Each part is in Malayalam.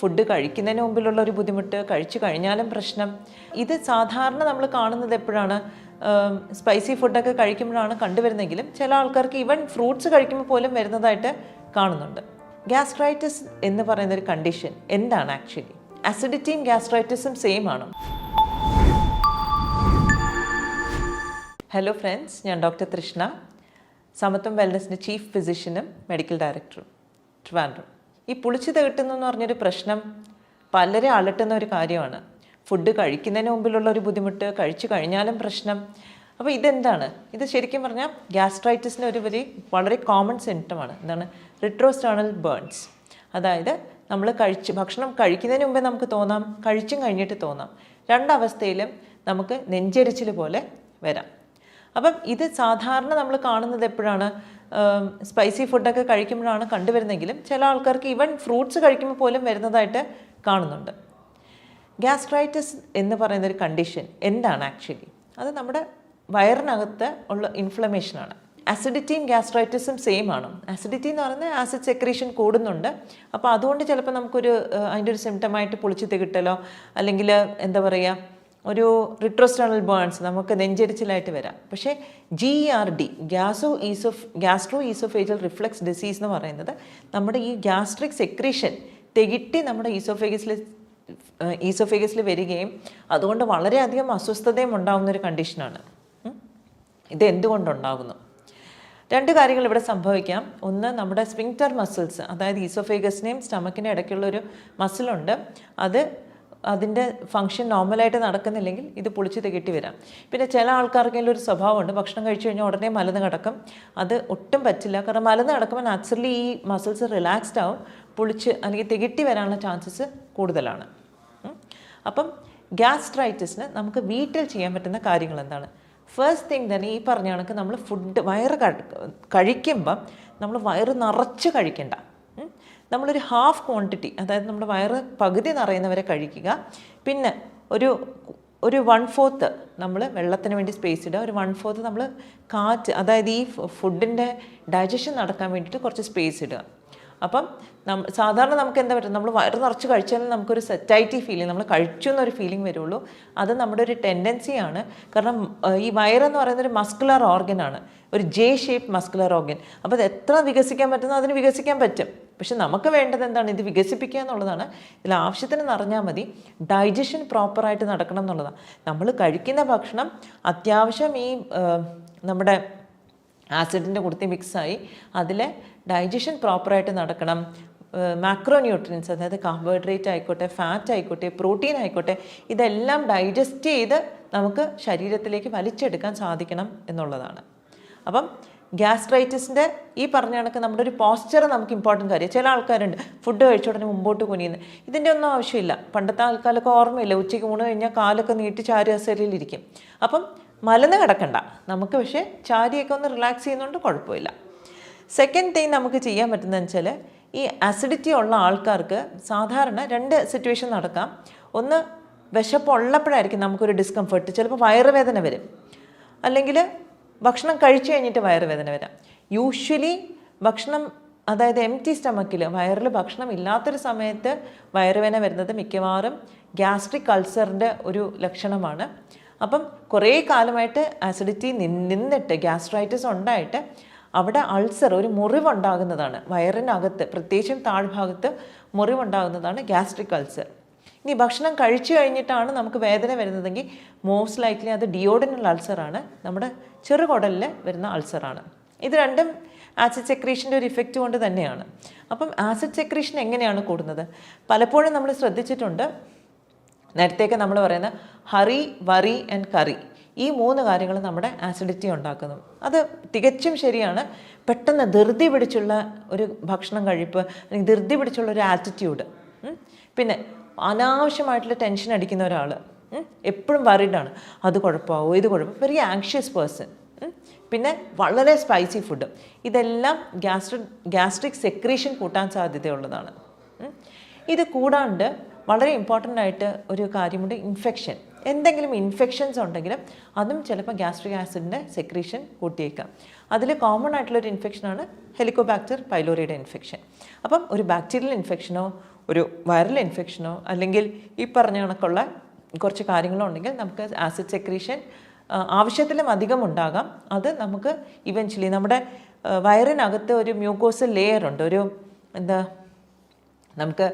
ഫുഡ് കഴിക്കുന്നതിന് മുമ്പിലുള്ള ഒരു ബുദ്ധിമുട്ട്, കഴിച്ചു കഴിഞ്ഞാലും പ്രശ്നം. ഇത് സാധാരണ നമ്മൾ കാണുന്നത് എപ്പോഴാണ്? സ്പൈസി ഫുഡൊക്കെ കഴിക്കുമ്പോഴാണ് കണ്ടുവരുന്നെങ്കിലും ചില ആൾക്കാർക്ക് ഈവൻ ഫ്രൂട്ട്സ് കഴിക്കുമ്പോൾ പോലും വരുന്നതായിട്ട് കാണുന്നുണ്ട്. ഗ്യാസ്ട്രൈറ്റിസ് എന്ന് പറയുന്ന ഒരു കണ്ടീഷൻ എന്താണ് ആക്ച്വലി? അസിഡിറ്റിയും ഗ്യാസ്ട്രൈറ്റിസും സെയിം ആണോ? ഹലോ ഫ്രണ്ട്സ്, ഞാൻ ഡോക്ടർ തൃഷ്ണ, സമത്വം വെൽനസിൻ്റെ ചീഫ് ഫിസിഷ്യനും മെഡിക്കൽ ഡയറക്ടറും, ട്രിവാൻഡ്രം. ഈ പുളിച്ചു തേട്ടുന്നു എന്ന് പറഞ്ഞൊരു പ്രശ്നം പലരെ അലട്ടുന്ന ഒരു കാര്യമാണ്. ഫുഡ് കഴിക്കുന്നതിന് മുമ്പിലുള്ള ഒരു ബുദ്ധിമുട്ട്, കഴിച്ചു കഴിഞ്ഞാലും പ്രശ്നം. അപ്പോൾ ഇതെന്താണ്? ഇത് ശരിക്കും പറഞ്ഞാൽ ഗ്യാസ്ട്രൈറ്റിസിൻ്റെ ഒരു വളരെ കോമൺ സിംറ്റമാണ്. എന്താണ്? റിട്രോസ്റ്റേണൽ ബേൺസ്. അതായത് നമ്മൾ ഭക്ഷണം കഴിക്കുന്നതിന് മുമ്പേ നമുക്ക് തോന്നാം, കഴിച്ചും കഴിഞ്ഞിട്ട് തോന്നാം. രണ്ടവസ്ഥയിലും നമുക്ക് നെഞ്ചെരിച്ചിൽ പോലെ വരാം. അപ്പം ഇത് സാധാരണ നമ്മൾ കാണുന്നത് എപ്പോഴാണ്? സ്പൈസി ഫുഡൊക്കെ കഴിക്കുമ്പോഴാണ് കണ്ടുവരുന്നെങ്കിലും ചില ആൾക്കാർക്ക് ഈവൻ ഫ്രൂട്ട്സ് കഴിക്കുമ്പോൾ പോലും വരുന്നതായിട്ട് കാണുന്നുണ്ട്. ഗ്യാസ്ട്രൈറ്റിസ് എന്ന് പറയുന്ന ഒരു കണ്ടീഷൻ എന്താണ് ആക്ച്വലി? അത് നമ്മുടെ വയറിനകത്ത് ഉള്ള ഇൻഫ്ലമേഷനാണ്. അസിഡിറ്റിയും ഗ്യാസ്ട്രൈറ്റിസും സെയിം ആണോ? അസിഡിറ്റി എന്ന് പറയുന്നത് ആസിഡ് സെക്രീഷൻ കൂടുന്നുണ്ട്. അപ്പോൾ അതുകൊണ്ട് ചിലപ്പോൾ നമുക്കൊരു അതിൻ്റെ ഒരു സിംറ്റമായിട്ട് പുളിച്ചു തികിട്ടലോ അല്ലെങ്കിൽ എന്താ പറയുക, ഒരു റിട്രോസ്റ്റേണൽ ബേൺസ്, നമുക്ക് നെഞ്ചെരിച്ചിലായിട്ട് വരാം. പക്ഷേ GERD, gastro oesophageal reflux disease എന്ന് പറയുന്നത് നമ്മുടെ ഈ ഗ്യാസ്ട്രിക് സെക്രീഷൻ തികിട്ടി നമ്മുടെ ഈസോഫേഗസിൽ വരികയും അതുകൊണ്ട് വളരെയധികം അസ്വസ്ഥതയും ഉണ്ടാകുന്നൊരു കണ്ടീഷനാണ്. ഇത് എന്തുകൊണ്ടുണ്ടാകുന്നു? രണ്ട് കാര്യങ്ങൾ ഇവിടെ സംഭവിക്കാം. ഒന്ന്, നമ്മുടെ സ്ഫിങ്ക്റ്റർ മസിൽസ്, അതായത് ഈസോഫേഗസിനെയും സ്റ്റമക്കിനെയും ഇടയ്ക്കുള്ളൊരു മസിലുണ്ട്, അതിൻ്റെ ഫങ്ഷൻ നോർമലായിട്ട് നടക്കുന്നില്ലെങ്കിൽ ഇത് പുളിച്ച് തികട്ടി വരാം. പിന്നെ ചില ആൾക്കാർക്കെങ്കിലും ഒരു സ്വഭാവമുണ്ട്, ഭക്ഷണം കഴിച്ചു കഴിഞ്ഞാൽ ഉടനെ മലന്ന് കിടക്കും. അത് ഒട്ടും പറ്റില്ല. കാരണം മലന്ന് കിടക്കുമ്പോൾ നാച്ചുറലി ഈ മസിൽസ് റിലാക്സ്ഡ് ആവും, പുളിച്ച് അല്ലെങ്കിൽ തികട്ടി വരാനുള്ള ചാൻസസ് കൂടുതലാണ്. അപ്പം ഗ്യാസ്ട്രൈറ്റിസിന് നമുക്ക് വീട്ടിൽ ചെയ്യാൻ പറ്റുന്ന കാര്യങ്ങൾ എന്താണ്? ഫസ്റ്റ് തിങ് തന്നെ ഈ പറഞ്ഞ കണക്ക് നമ്മൾ വയറ് കഴിക്കുമ്പം നമ്മൾ വയറ് നിറച്ച് കഴിക്കണ്ട. നമ്മളൊരു ഹാഫ് ക്വാണ്ടിറ്റി, അതായത് നമ്മുടെ വയറ് പകുതി നിറയുന്നവരെ കഴിക്കുക. പിന്നെ ഒരു 1/4 നമ്മൾ വെള്ളത്തിന് വേണ്ടി സ്പേസ് ഇടുക. ഒരു 1/4 നമ്മൾ കാറ്റ്, അതായത് ഈ ഫുഡിൻ്റെ ഡൈജഷൻ നടക്കാൻ വേണ്ടിയിട്ട് കുറച്ച് സ്പേസ് ഇടുക. അപ്പം സാധാരണ നമുക്ക് എന്താ പറ്റും? നമ്മൾ വയറ് നിറച്ച് കഴിച്ചാലും നമുക്കൊരു സെറ്റൈറ്റി ഫീലിംഗ്, നമ്മൾ കഴിച്ചു എന്നൊരു ഫീലിംഗ് വരുള്ളൂ. അത് നമ്മുടെ ഒരു ടെൻഡൻസിയാണ്. കാരണം ഈ വയറെന്ന് പറയുന്നത് ഒരു മസ്കുലർ ഓർഗനാണ്, ഒരു ഷേപ്പ് മസ്കുലർ ഓർഗൻ. അപ്പോൾ അത് എത്ര വികസിക്കാൻ പറ്റുന്നോ അതിന് വികസിക്കാൻ പറ്റും. പക്ഷെ നമുക്ക് വേണ്ടത് എന്താണ്? ഇത് വികസിപ്പിക്കുക എന്നുള്ളതാണ്. ഇതിൽ ആവശ്യത്തിന് നിറഞ്ഞാൽ മതി. ഡൈജഷൻ പ്രോപ്പറായിട്ട് നടക്കണം എന്നുള്ളതാണ്. നമ്മൾ കഴിക്കുന്ന ഭക്ഷണം അത്യാവശ്യം ഈ നമ്മുടെ ആസിഡിൻ്റെ കൂട്ടത്തിൽ മിക്സായി അതിലെ ഡൈജഷൻ പ്രോപ്പറായിട്ട് നടക്കണം. മാക്രോ ന്യൂട്രിയൻസ്, അതായത് കാർബോഹൈഡ്രേറ്റ് ആയിക്കോട്ടെ, ഫാറ്റ് ആയിക്കോട്ടെ, പ്രോട്ടീൻ ആയിക്കോട്ടെ, ഇതെല്ലാം ഡൈജസ്റ്റ് ചെയ്ത് നമുക്ക് ശരീരത്തിലേക്ക് വലിച്ചെടുക്കാൻ സാധിക്കണം എന്നുള്ളതാണ്. അപ്പം ഗ്യാസ്ട്രൈറ്റിസിൻ്റെ ഈ പറഞ്ഞ കണക്ക് നമ്മുടെ ഒരു പോസ്ചർ നമുക്ക് ഇമ്പോർട്ടൻറ്റ് കാര്യം. ചില ആൾക്കാരുണ്ട് ഫുഡ് കഴിച്ച ഉടനെ മുമ്പോട്ട് കുനിയുന്നത്. ഇതിൻ്റെ ഒന്നും ആവശ്യമില്ല. പണ്ടത്തെ ആൾക്കാരൊക്കെ ഓർമ്മയില്ല, ഉച്ചയ്ക്ക് ഊണ് കഴിഞ്ഞാൽ കാലൊക്കെ നീട്ടി ചാരി കസേരയിലിരിക്കും. അപ്പം മലന്ന് കിടക്കണ്ട നമുക്ക്, പക്ഷേ ചാരിയൊക്കെ ഒന്ന് റിലാക്സ് ചെയ്യുന്നതുകൊണ്ട് കുഴപ്പമില്ല. സെക്കൻഡ് തിങ് നമുക്ക് ചെയ്യാൻ പറ്റുന്നതെന്ന് വെച്ചാൽ, ഈ അസിഡിറ്റി ഉള്ള ആൾക്കാർക്ക് സാധാരണ 2 സിറ്റുവേഷൻ നടക്കാം. ഒന്ന്, വിശപ്പുള്ളപ്പോഴായിരിക്കും നമുക്കൊരു ഡിസ്കംഫർട്ട്, ചിലപ്പോൾ വയറുവേദന വരും, അല്ലെങ്കിൽ ഭക്ഷണം കഴിച്ചു കഴിഞ്ഞിട്ട് വയറുവേദന വരാം. യൂഷ്വലി ഭക്ഷണം, അതായത് എംപ്റ്റി സ്റ്റമക്കിൽ വയറിൽ ഭക്ഷണം ഇല്ലാത്തൊരു സമയത്ത് വയറുവേദന വരുന്നത് മിക്കവാറും ഗ്യാസ്ട്രിക് അൾസറിൻ്റെ ഒരു ലക്ഷണമാണ്. അപ്പം കുറേ കാലമായിട്ട് ആസിഡിറ്റി നിന്നിട്ട് ഗ്യാസ്ട്രൈറ്റിസ് ഉണ്ടായിട്ട് അവിടെ അൾസർ, ഒരു മുറിവുണ്ടാകുന്നതാണ് വയറിനകത്ത്, പ്രത്യേകിച്ചും താഴ്ഭാഗത്ത് മുറിവുണ്ടാകുന്നതാണ് ഗ്യാസ്ട്രിക് അൾസർ. ഇനി ഭക്ഷണം കഴിച്ചു കഴിഞ്ഞിട്ടാണ് നമുക്ക് വേദന വരുന്നതെങ്കിൽ മോസ്റ്റ് ലൈക്ലി അത് ഡിയോഡിനൽ അൾസറാണ്, നമ്മുടെ ചെറുകുടലിൽ വരുന്ന അൾസറാണ്. ഇത് രണ്ടും ആസിഡ് സെക്രീഷൻ്റെ ഒരു ഇഫക്റ്റ് കൊണ്ട് തന്നെയാണ്. അപ്പം ആസിഡ് സെക്രീഷൻ എങ്ങനെയാണ് കൂടുന്നത്? പലപ്പോഴും നമ്മൾ ശ്രദ്ധിച്ചിട്ടുണ്ട്, നേരത്തെയൊക്കെ നമ്മൾ പറയുന്ന ഹറി, വറി ആൻഡ് കറി, ഈ 3 കാര്യങ്ങൾ നമ്മുടെ ആസിഡിറ്റി ഉണ്ടാക്കുന്നു. അത് തികച്ചും ശരിയാണ്. പെട്ടെന്ന് ധൃതി പിടിച്ചുള്ള ഒരു ഭക്ഷണം കഴിപ്പ്, അല്ലെങ്കിൽ ധൃതി പിടിച്ചുള്ള ഒരു ആറ്റിറ്റ്യൂഡ്, പിന്നെ അനാവശ്യമായിട്ടുള്ള ടെൻഷൻ അടിക്കുന്ന ഒരാൾ, എപ്പോഴും വറീഡാണ്, അത് കുഴപ്പമാവോ, ഇത് കുഴപ്പം, വെരി ആങ്ഷ്യസ് പേഴ്സൺ, പിന്നെ വളരെ സ്പൈസി ഫുഡ്, ഇതെല്ലാം ഗ്യാസ്ട്രിക് സെക്രീഷൻ കൂട്ടാൻ സാധ്യതയുള്ളതാണ്. ഇത് കൂടാണ്ട് വളരെ ഇമ്പോർട്ടൻ്റ് ആയിട്ട് ഒരു കാര്യമുണ്ട്, ഇൻഫെക്ഷൻ. എന്തെങ്കിലും ഇൻഫെക്ഷൻസ് ഉണ്ടെങ്കിലും അതും ചിലപ്പോൾ ഗ്യാസ്ട്രിക് ആസിഡിൻ്റെ സെക്രീഷൻ കൂട്ടിയേക്കാം. അതിൽ കോമൺ ആയിട്ടുള്ളൊരു ഇൻഫെക്ഷനാണ് ഹെലിക്കോബാക്ടർ പൈലോറിയുടെ ഇൻഫെക്ഷൻ. അപ്പം ഒരു ബാക്ടീരിയൽ ഇൻഫെക്ഷനോ ഒരു വൈറൽ ഇൻഫെക്ഷനോ അല്ലെങ്കിൽ ഈ പറഞ്ഞ കണക്കുള്ള കുറച്ച് കാര്യങ്ങളോ ഉണ്ടെങ്കിൽ നമുക്ക് ആസിഡ് സെക്രീഷൻ ആവശ്യത്തിലും അധികം ഉണ്ടാകാം. അത് നമുക്ക് ഇവൻച്വലി നമ്മുടെ വയറിനകത്ത് ഒരു മ്യൂക്കോസൽ ലെയർ ഉണ്ട്, ഒരു എന്താ നമുക്ക്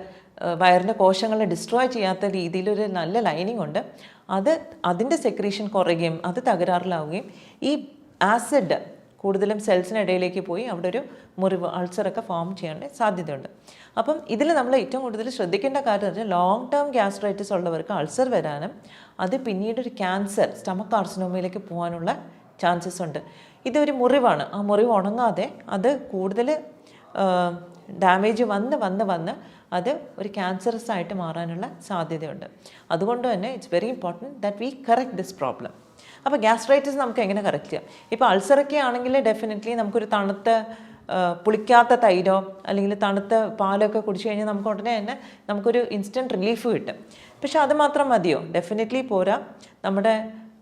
വയറിൻ്റെ കോശങ്ങളെ ഡിസ്ട്രോയ് ചെയ്യാത്ത രീതിയിലൊരു നല്ല ലൈനിങ് ഉണ്ട്. അതിൻ്റെ സെക്രീഷൻ കുറയുകയും അത് തകരാറിലാവുകയും ഈ ആസിഡ് കൂടുതലും സെൽസിനിടയിലേക്ക് പോയി അവിടെ ഒരു മുറിവ് അൾസറൊക്കെ ഫോം ചെയ്യാൻ സാധ്യതയുണ്ട്. അപ്പം ഇതിൽ നമ്മൾ ഏറ്റവും കൂടുതൽ ശ്രദ്ധിക്കേണ്ട കാര്യം എന്ന് വെച്ചാൽ ലോങ് ടേം ഗ്യാസ്ട്രൈറ്റിസ് ഉള്ളവർക്ക് അൾസർ വരാനും അത് പിന്നീട് ഒരു ക്യാൻസർ സ്റ്റമക്ക് കാർസിനോമയിലേക്ക് പോകാനുള്ള ചാൻസസ് ഉണ്ട്. ഇതൊരു മുറിവാണ്, ആ മുറിവ് ഉണങ്ങാതെ അത് കൂടുതൽ ഡാമേജ് വന്ന് അത് ഒരു ക്യാൻസറസ് ആയിട്ട് മാറാനുള്ള സാധ്യതയുണ്ട്. അതുകൊണ്ട് തന്നെ it's very important that we correct this problem. അപ്പോൾ ഗ്യാസ്ട്രൈറ്റിസ് നമുക്ക് എങ്ങനെ കറക്റ്റ് ചെയ്യാം? ഇപ്പോൾ അൾസറൊക്കെ ആണെങ്കിൽ ഡെഫിനറ്റ്ലി നമുക്കൊരു തണുത്ത പുളിക്കാത്ത തൈരോ അല്ലെങ്കിൽ തണുത്ത പാലൊക്കെ കുടിച്ചു കഴിഞ്ഞാൽ നമുക്ക് ഉടനെ തന്നെ നമുക്കൊരു ഇൻസ്റ്റൻറ്റ് റിലീഫ് കിട്ടും. പക്ഷെ അത് മാത്രം മതിയോ? ഡെഫിനറ്റ്ലി പോരാ. നമ്മുടെ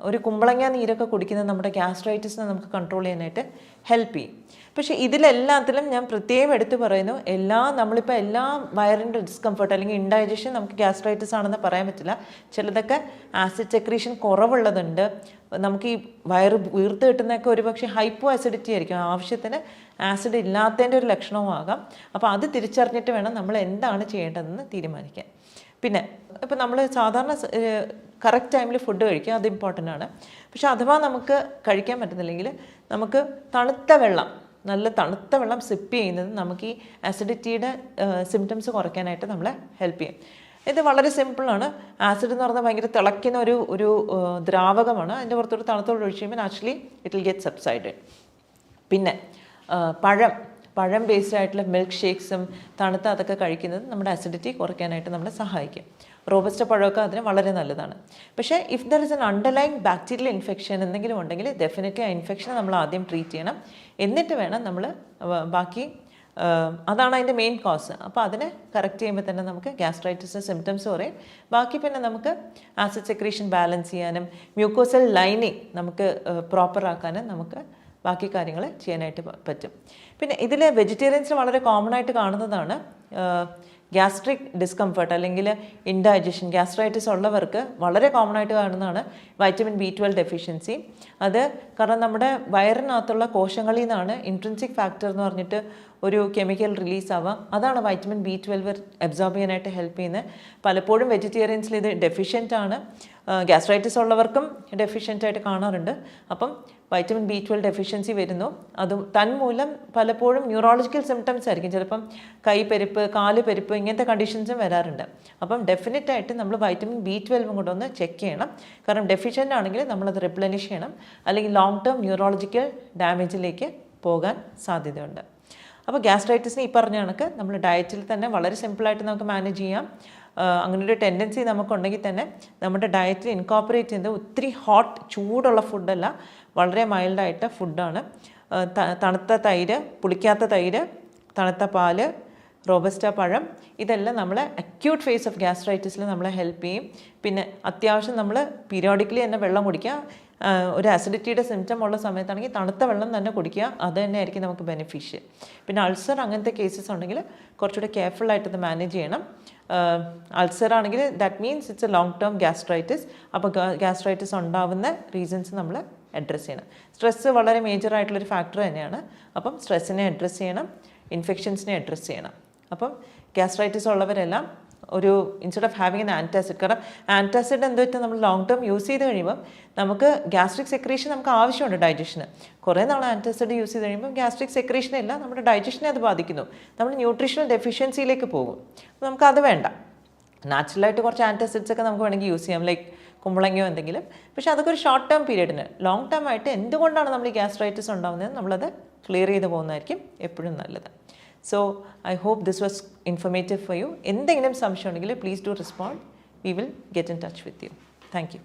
ഒരു കുമ്പളങ്ങ നീരൊക്കെ കുടിക്കുന്നത് നമ്മുടെ ഗ്യാസ്ട്രൈറ്റിസിനെ നമുക്ക് കൺട്രോൾ ചെയ്യാനായിട്ട് ഹെൽപ്പ് ചെയ്യും. പക്ഷേ ഇതിലെല്ലാത്തിലും ഞാൻ പ്രത്യേകം എടുത്തു പറയുന്നു, നമ്മളിപ്പോൾ എല്ലാ വയറിൻ്റെ ഡിസ്കംഫർട്ട് അല്ലെങ്കിൽ ഇൻഡൈജഷൻ നമുക്ക് ഗ്യാസ്ട്രൈറ്റിസ് ആണെന്ന് പറയാൻ പറ്റില്ല. ചിലതൊക്കെ ആസിഡ് സെക്രീഷൻ കുറവുള്ളതുണ്ട്. നമുക്ക് ഈ വയറ് വീർത്ത് കിട്ടുന്നതൊക്കെ ഒരുപക്ഷെ ഹൈപ്പോ ആസിഡിറ്റി ആയിരിക്കും, ആവശ്യത്തിന് ആസിഡ് ഇല്ലാത്തതിൻ്റെ ഒരു ലക്ഷണവും ആകാം. അപ്പോൾ അത് തിരിച്ചറിഞ്ഞിട്ട് വേണം നമ്മൾ എന്താണ് ചെയ്യേണ്ടതെന്ന് തീരുമാനിക്കാൻ. പിന്നെ ഇപ്പം നമ്മൾ സാധാരണ കറക്റ്റ് ടൈമിൽ ഫുഡ് കഴിക്കുക, അത് ഇമ്പോർട്ടൻ്റ് ആണ്. പക്ഷെ അഥവാ നമുക്ക് കഴിക്കാൻ പറ്റുന്നില്ലെങ്കിൽ നമുക്ക് നല്ല തണുത്ത വെള്ളം സിപ്പ് ചെയ്യുന്നത് നമുക്ക് ഈ ആസിഡിറ്റിയുടെ സിംറ്റംസ് കുറയ്ക്കാനായിട്ട് നമ്മളെ ഹെൽപ്പ് ചെയ്യും. ഇത് വളരെ സിമ്പിളാണ്. ആസിഡ് എന്ന് പറഞ്ഞാൽ ഭയങ്കര തിളയ്ക്കുന്ന ഒരു ദ്രാവകമാണ്. അതിൻ്റെ പുറത്തോട്ട് തണുത്തോട് ഒഴിച്ച് കഴിയുമ്പോൾ നാച്ചുറലി ഇറ്റ് വിൽ ഗെറ്റ് സബ്സൈഡഡ്. പിന്നെ പഴം ബേസ്ഡ് ആയിട്ടുള്ള മിൽക്ക് ഷേക്സും തണുത്ത അതൊക്കെ കഴിക്കുന്നത് നമ്മുടെ അസിഡിറ്റി കുറയ്ക്കാനായിട്ട് നമ്മളെ സഹായിക്കും. റോബസ്റ്റ പഴമൊക്കെ അതിന് വളരെ നല്ലതാണ്. പക്ഷേ if there is an underlying bacterial infection എന്തെങ്കിലും ഉണ്ടെങ്കിൽ ഡെഫിനറ്റ്ലി ആ ഇൻഫെക്ഷനെ നമ്മൾ ആദ്യം ട്രീറ്റ് ചെയ്യണം. എന്നിട്ട് വേണം നമ്മൾ ബാക്കി, അതാണ് അതിൻ്റെ മെയിൻ കോസ്. അപ്പോൾ അതിനെ കറക്റ്റ് ചെയ്യുമ്പോൾ തന്നെ നമുക്ക് ഗ്യാസ്ട്രൈറ്റിസ് സിംറ്റംസ് കുറയും. ബാക്കി പിന്നെ നമുക്ക് ആസിഡ് സെക്രീഷൻ ബാലൻസ് ചെയ്യാനും മ്യൂക്കോസൽ ലൈനിങ് നമുക്ക് പ്രോപ്പറാക്കാനും നമുക്ക് ബാക്കി കാര്യങ്ങൾ ചെയ്യാനായിട്ട് പറ്റും. പിന്നെ ഇതിൽ വെജിറ്റേറിയൻസിന് വളരെ കോമൺ ആയിട്ട് കാണുന്നതാണ് ഗ്യാസ്ട്രിക് ഡിസ്കംഫർട്ട് അല്ലെങ്കിൽ ഇൻഡൈജഷൻ. ഗ്യാസ്ട്രൈറ്റിസ് ഉള്ളവർക്ക് വളരെ കോമൺ ആയിട്ട് കാണുന്നതാണ് വൈറ്റമിൻ B12 ഡെഫിഷ്യൻസി. അത് കാരണം നമ്മുടെ വയറിനകത്തുള്ള കോശങ്ങളിൽ നിന്നാണ് ഇൻട്രിൻസിക് ഫാക്ടർ എന്ന് പറഞ്ഞിട്ട് ഒരു കെമിക്കൽ റിലീസ് ആവാം. അതാണ് വൈറ്റമിൻ B12 അബ്സോർബ് ചെയ്യാനായിട്ട് ഹെൽപ്പ് ചെയ്യുന്നത്. പലപ്പോഴും വെജിറ്റേറിയൻസിൽ ഇത് ഡെഫിഷ്യൻ്റ് ആണ്. ഗ്യാസ്ട്രൈറ്റിസ് ഉള്ളവർക്കും ഡെഫിഷ്യൻ്റ് ആയിട്ട് കാണാറുണ്ട്. അപ്പം വൈറ്റമിൻ B12 ഡെഫിഷ്യൻസി വരുന്നു. അതും തന്മൂലം പലപ്പോഴും ന്യൂറോളജിക്കൽ സിംറ്റംസ് ആയിരിക്കും. ചിലപ്പം കൈ പെരുപ്പ്, കാല് പെരുപ്പ്, ഇങ്ങനത്തെ കണ്ടീഷൻസും വരാറുണ്ട്. അപ്പം ഡെഫിനറ്റായിട്ട് നമ്മൾ വൈറ്റമിൻ B12 കൂടെ ഒന്ന് ചെക്ക് ചെയ്യണം. കാരണം ഡെഫിഷ്യൻ്റ് ആണെങ്കിൽ നമ്മളത് റിപ്ലനിഷ് ചെയ്യണം, അല്ലെങ്കിൽ ലോങ് ടേം ന്യൂറോളജിക്കൽ ഡാമേജിലേക്ക് പോകാൻ സാധ്യതയുണ്ട്. അപ്പോൾ ഗ്യാസ്ട്രൈറ്റിസിന് ഈ പറഞ്ഞ കണക്ക് നമ്മൾ ഡയറ്റിൽ തന്നെ വളരെ സിമ്പിളായിട്ട് നമുക്ക് മാനേജ് ചെയ്യാം. അങ്ങനൊരു ടെൻഡൻസി നമുക്കുണ്ടെങ്കിൽ തന്നെ നമ്മുടെ ഡയറ്റിൽ ഇൻകോപ്പറേറ്റ് ചെയ്യുന്നത് ഒത്തിരി ചൂടുള്ള ഫുഡല്ല, വളരെ മൈൽഡായിട്ട് ഫുഡാണ്. തണുത്ത തൈര്, പുളിക്കാത്ത തൈര്, തണുത്ത പാല്, റോബസ്റ്റ പഴം, ഇതെല്ലാം നമ്മളെ അക്യൂട്ട് ഫേസ് ഓഫ് ഗ്യാസ്ട്രൈറ്റിസിൽ നമ്മളെ ഹെൽപ്പ് ചെയ്യും. പിന്നെ അത്യാവശ്യം നമ്മൾ പീരിയോഡിക്കലി തന്നെ വെള്ളം കുടിക്കുക. ഒരു ആസിഡിറ്റിയുടെ സിംറ്റം ഉള്ള സമയത്താണെങ്കിൽ തണുത്ത വെള്ളം തന്നെ കുടിക്കുക, അത് തന്നെ ആയിരിക്കും നമുക്ക് ബെനിഫിഷ്യൽ. പിന്നെ അൾസർ അങ്ങനത്തെ കേസസ് ഉണ്ടെങ്കിൽ കുറച്ചുകൂടെ കെയർഫുള്ളായിട്ട് ഇത് മാനേജ് ചെയ്യണം. അൾസർ ആണെങ്കിൽ that means it's A long term gastritis. അപ്പോൾ ഗ്യാസ്ട്രൈറ്റിസ് ഉണ്ടാവുന്ന റീസൺസ് നമ്മൾ അഡ്രസ്സ് ചെയ്യണം. സ്ട്രെസ്സ് വളരെ മേജറായിട്ടുള്ളൊരു ഫാക്ടർ തന്നെയാണ്. അപ്പം സ്ട്രെസ്സിനെ അഡ്രസ്സ് ചെയ്യണം, ഇൻഫെക്ഷൻസിനെ അഡ്രസ്സ് ചെയ്യണം. അപ്പം ഗ്യാസ്ട്രൈറ്റിസ് ഉള്ളവരെല്ലാം ഒരു instead of having an antacid, കാരണം ആൻറ്റാസിഡ് എന്ത് പറ്റും, നമ്മൾ ലോങ് ടേം യൂസ് ചെയ്ത് കഴിയുമ്പോൾ നമുക്ക് ഗ്യാസ്ട്രിക് സെക്രീഷൻ നമുക്ക് ആവശ്യമുണ്ട് ഡൈജഷന്. കുറേ നാൾ ആൻറ്റാസിഡ് യൂസ് ചെയ്ത് കഴിയുമ്പോൾ ഗ്യാസ്ട്രിക് സെക്രീഷനല്ല, നമ്മുടെ ഡൈജഷനെ അത് ബാധിക്കുന്നു. നമ്മൾ ന്യൂട്രീഷണൽ ഡെഫിഷ്യൻസിയിലേക്ക് പോകും. നമുക്കത് വേണ്ട. നാച്ചുറലായിട്ട് കുറച്ച് ആൻറ്റാസിഡ്സ് ഒക്കെ നമുക്ക് വേണമെങ്കിൽ യൂസ് ചെയ്യാം, ലൈക്ക് കുമ്പളങ്ങയോ എന്തെങ്കിലും. പക്ഷേ അതൊക്കെ ഒരു ഷോർട്ട് ടേം പീരീഡിന്. ലോങ് ടേം ആയിട്ട് എന്തുകൊണ്ടാണ് നമ്മൾ ഈ ഗ്യാസ്ട്രൈറ്റിസ് ഉണ്ടാകുന്നത് നമ്മളത് ക്ലിയർ ചെയ്ത് പോകുന്നതായിരിക്കും എപ്പോഴും നല്ലത്. So I hope this was informative for you. എന്തെങ്കിലും സംശയം ഉണ്ടെങ്കിൽ please do respond. We will get in touch with you. Thank you.